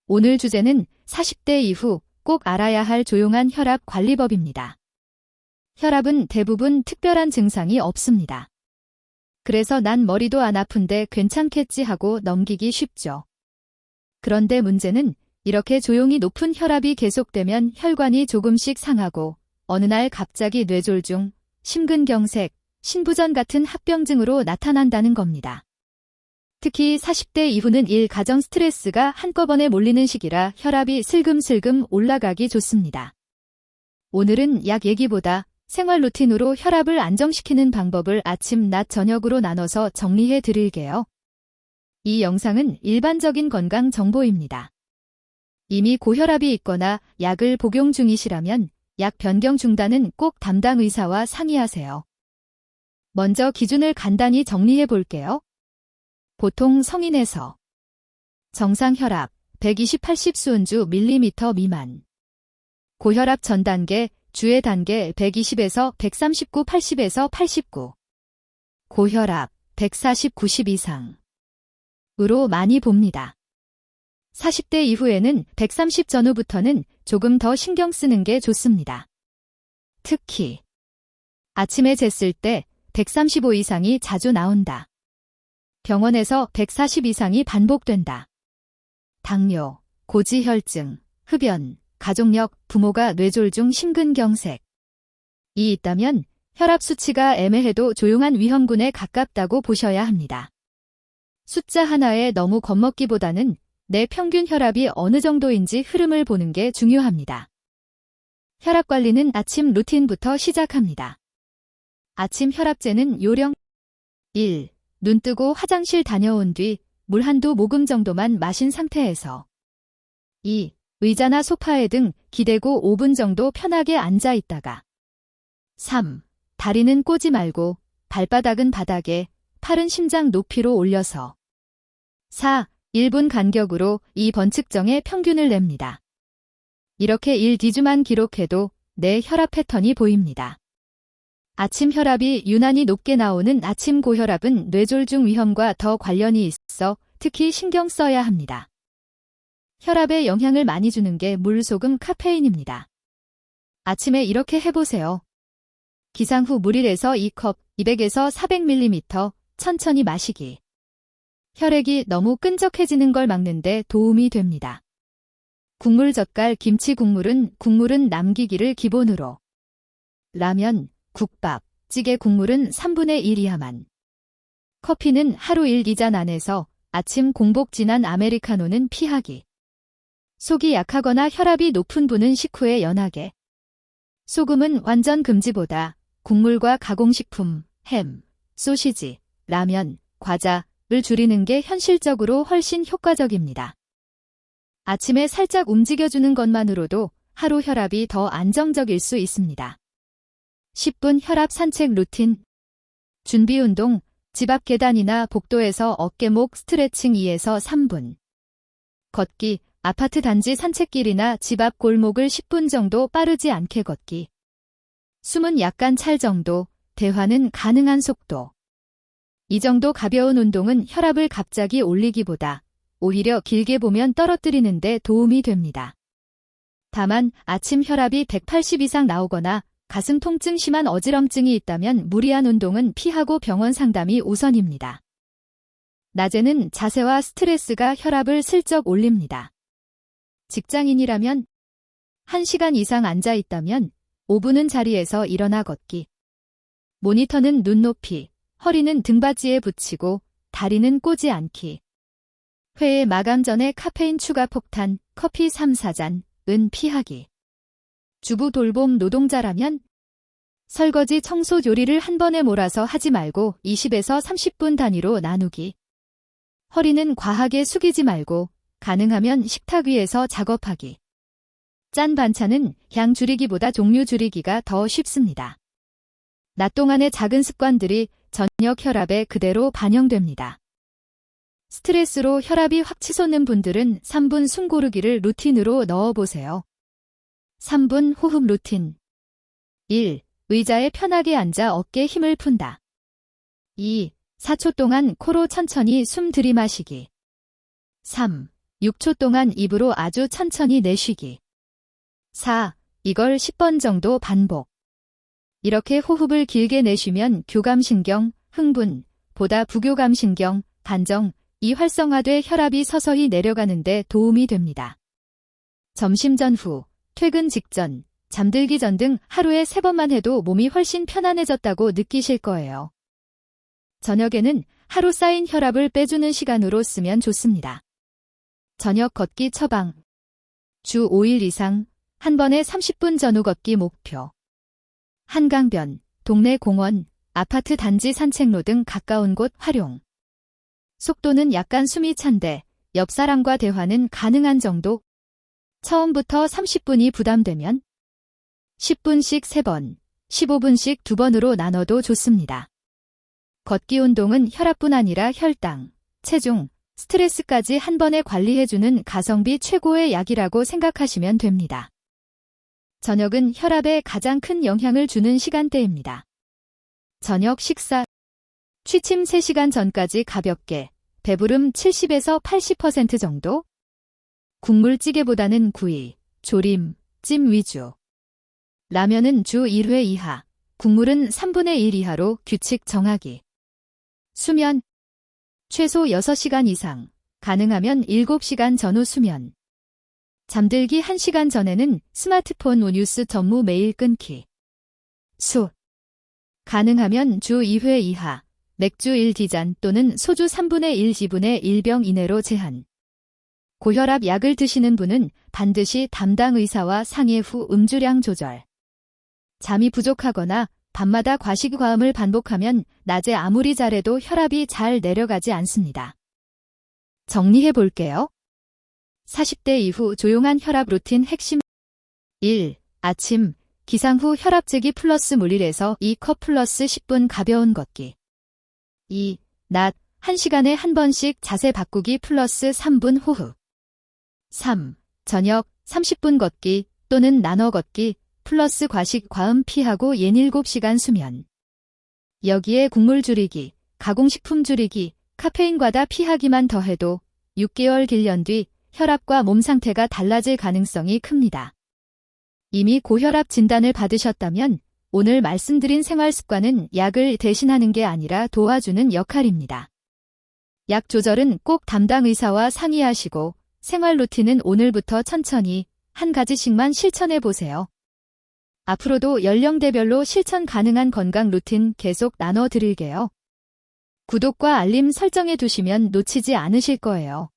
오늘 주제는 40대 이후 꼭 알아야 할 조용한 혈압 관리법입니다. 혈압은 대부분 특별한 증상이 없습니다. 그래서 난 머리도 안 아픈데 괜찮겠지 하고 넘기기 쉽죠. 그런데 문제는 이렇게 조용히 높은 혈압이 계속되면 혈관이 조금씩 상하고 어느 날 갑자기 뇌졸중, 심근경색, 신부전 같은 합병증으로 나타난다는 겁니다. 특히 40대 이후는 가정 스트레스가 한꺼번에 몰리는 시기라 혈압이 슬금슬금 올라가기 좋습니다. 오늘은 약 얘기보다 생활 루틴으로 혈압을 안정시키는 방법을 아침, 낮, 저녁으로 나눠서 정리해 드릴게요. 이 영상은 일반적인 건강 정보입니다. 이미 고혈압이 있거나 약을 복용 중이시라면 약 변경 중단은 꼭 담당 의사와 상의하세요. 먼저 기준을 간단히 정리해 볼게요. 보통 성인에서 정상 혈압 120/80 수은주 밀리미터 미만, 고혈압 전 단계, 주의 단계 120에서 139/80에서 89, 고혈압 140/90 이상으로 많이 봅니다. 40대 이후에는 130 전후부터는 조금 더 신경 쓰는 게 좋습니다. 특히 아침에 쟀을 때 135 이상이 자주 나온다. 병원에서 140 이상이 반복된다. 당뇨, 고지혈증, 흡연, 가족력, 부모가 뇌졸중, 심근경색. 이 있다면 혈압 수치가 애매해도 조용한 위험군에 가깝다고 보셔야 합니다. 숫자 하나에 너무 겁먹기보다는 내 평균 혈압이 어느 정도인지 흐름을 보는 게 중요합니다. 혈압 관리는 아침 루틴부터 시작합니다. 아침 혈압재는 요령 1. 눈 뜨고 화장실 다녀온 뒤 물 한두 모금 정도만 마신 상태에서 2. 의자나 소파에 등 기대고 5분 정도 편하게 앉아 있다가 3. 다리는 꼬지 말고 발바닥은 바닥에, 팔은 심장 높이로 올려서 4. 1분 간격으로 이 번측정의 평균을 냅니다. 이렇게 1-2주만 기록해도 내 혈압 패턴이 보입니다. 아침 혈압이 유난히 높게 나오는 아침 고혈압은 뇌졸중 위험과 더 관련이 있어 특히 신경 써야 합니다. 혈압에 영향을 많이 주는 게 물, 소금, 카페인입니다. 아침에 이렇게 해보세요. 기상 후 물 1에서 2컵, 200에서 400ml 천천히 마시기. 혈액이 너무 끈적해지는 걸 막는데 도움이 됩니다. 국물 젓갈, 김치 국물은 남기기를 기본으로. 라면, 국밥, 찌개 국물은 3분의 1 이하만. 커피는 하루 1-2잔 안에서 아침 공복 진한 아메리카노는 피하기. 속이 약하거나 혈압이 높은 분은 식후에 연하게. 소금은 완전 금지보다 국물과 가공식품, 햄, 소시지, 라면, 과자를 줄이는 게 현실적으로 훨씬 효과적입니다. 아침에 살짝 움직여주는 것만으로도 하루 혈압이 더 안정적일 수 있습니다. 10분 혈압 산책 루틴. 준비 운동, 집 앞 계단이나 복도에서 어깨목 스트레칭 2에서 3분. 걷기, 아파트 단지 산책길이나 집 앞 골목을 10분 정도 빠르지 않게 걷기. 숨은 약간 찰 정도, 대화는 가능한 속도. 이 정도 가벼운 운동은 혈압을 갑자기 올리기보다 오히려 길게 보면 떨어뜨리는 데 도움이 됩니다. 다만 아침 혈압이 180 이상 나오거나 가슴 통증 심한 어지럼증이 있다면 무리한 운동은 피하고 병원 상담이 우선입니다. 낮에는 자세와 스트레스가 혈압을 슬쩍 올립니다. 직장인이라면 1시간 이상 앉아 있다면 5분은 자리에서 일어나 걷기. 모니터는 눈높이, 허리는 등받이에 붙이고 다리는 꼬지 않기. 회의 마감 전에 카페인 추가 폭탄, 커피 3-4잔은 피하기. 주부 돌봄 노동자라면 설거지, 청소, 요리를 한 번에 몰아서 하지 말고 20에서 30분 단위로 나누기. 허리는 과하게 숙이지 말고 가능하면 식탁 위에서 작업하기. 짠 반찬은 양 줄이기보다 종류 줄이기가 더 쉽습니다. 낮 동안의 작은 습관들이 저녁 혈압에 그대로 반영됩니다. 스트레스로 혈압이 확 치솟는 분들은 3분 숨 고르기를 루틴으로 넣어보세요. 3분 호흡 루틴. 1. 의자에 편하게 앉아 어깨 힘을 푼다. 2. 4초 동안 코로 천천히 숨 들이마시기. 3. 6초 동안 입으로 아주 천천히 내쉬기. 4. 이걸 10번 정도 반복. 이렇게 호흡을 길게 내쉬면 교감신경, 흥분, 보다 부교감신경, 단정, 이 활성화돼 혈압이 서서히 내려가는 데 도움이 됩니다. 점심 전후, 퇴근 직전, 잠들기 전 등 하루에 3번만 해도 몸이 훨씬 편안해졌다고 느끼실 거예요. 저녁에는 하루 쌓인 혈압을 빼주는 시간으로 쓰면 좋습니다. 저녁 걷기 처방. 주 5일 이상, 한 번에 30분 전후 걷기 목표. 한강변, 동네 공원, 아파트 단지 산책로 등 가까운 곳 활용. 속도는 약간 숨이 찬데 옆 사람과 대화는 가능한 정도. 처음부터 30분이 부담되면 10분씩 3번, 15분씩 2번으로 나눠도 좋습니다. 걷기 운동은 혈압뿐 아니라 혈당, 체중, 스트레스까지 한 번에 관리해주는 가성비 최고의 약이라고 생각하시면 됩니다. 저녁은 혈압에 가장 큰 영향을 주는 시간대입니다. 저녁 식사. 취침 3시간 전까지 가볍게, 배부름 70에서 80% 정도? 국물찌개보다는 구이, 조림, 찜 위주. 라면은 주 1회 이하, 국물은 3분의 1 이하로 규칙 정하기. 수면. 최소 6시간 이상, 가능하면 7시간 전후 수면. 잠들기 1시간 전에는 스마트폰 뉴스 전무 메일 끊기. 술. 가능하면 주 2회 이하, 맥주 1디잔 또는 소주 3분의 1 지분의 1병 이내로 제한. 고혈압 약을 드시는 분은 반드시 담당 의사와 상의 후 음주량 조절. 잠이 부족하거나 밤마다 과식과음을 반복하면 낮에 아무리 잘해도 혈압이 잘 내려가지 않습니다. 정리해 볼게요. 40대 이후 조용한 혈압 루틴 핵심. 1. 아침, 기상 후 혈압 재기 플러스 물릴에서 2컵 플러스 10분 가벼운 걷기. 2. 낮, 1시간에 한 번씩 자세 바꾸기 플러스 3분 호흡. 3. 저녁, 30분 걷기 또는 나눠 걷기 플러스 과식 과음 피하고 옌 7시간 수면. 여기에 국물 줄이기, 가공식품 줄이기, 카페인 과다 피하기만 더해도 6개월 길년 뒤 혈압과 몸 상태가 달라질 가능성이 큽니다. 이미 고혈압 진단을 받으셨다면 오늘 말씀드린 생활 습관은 약을 대신하는 게 아니라 도와주는 역할입니다. 약 조절은 꼭 담당 의사와 상의하시고 생활 루틴은 오늘부터 천천히 한 가지씩만 실천해 보세요. 앞으로도 연령대별로 실천 가능한 건강 루틴 계속 나눠 드릴게요. 구독과 알림 설정해 두시면 놓치지 않으실 거예요.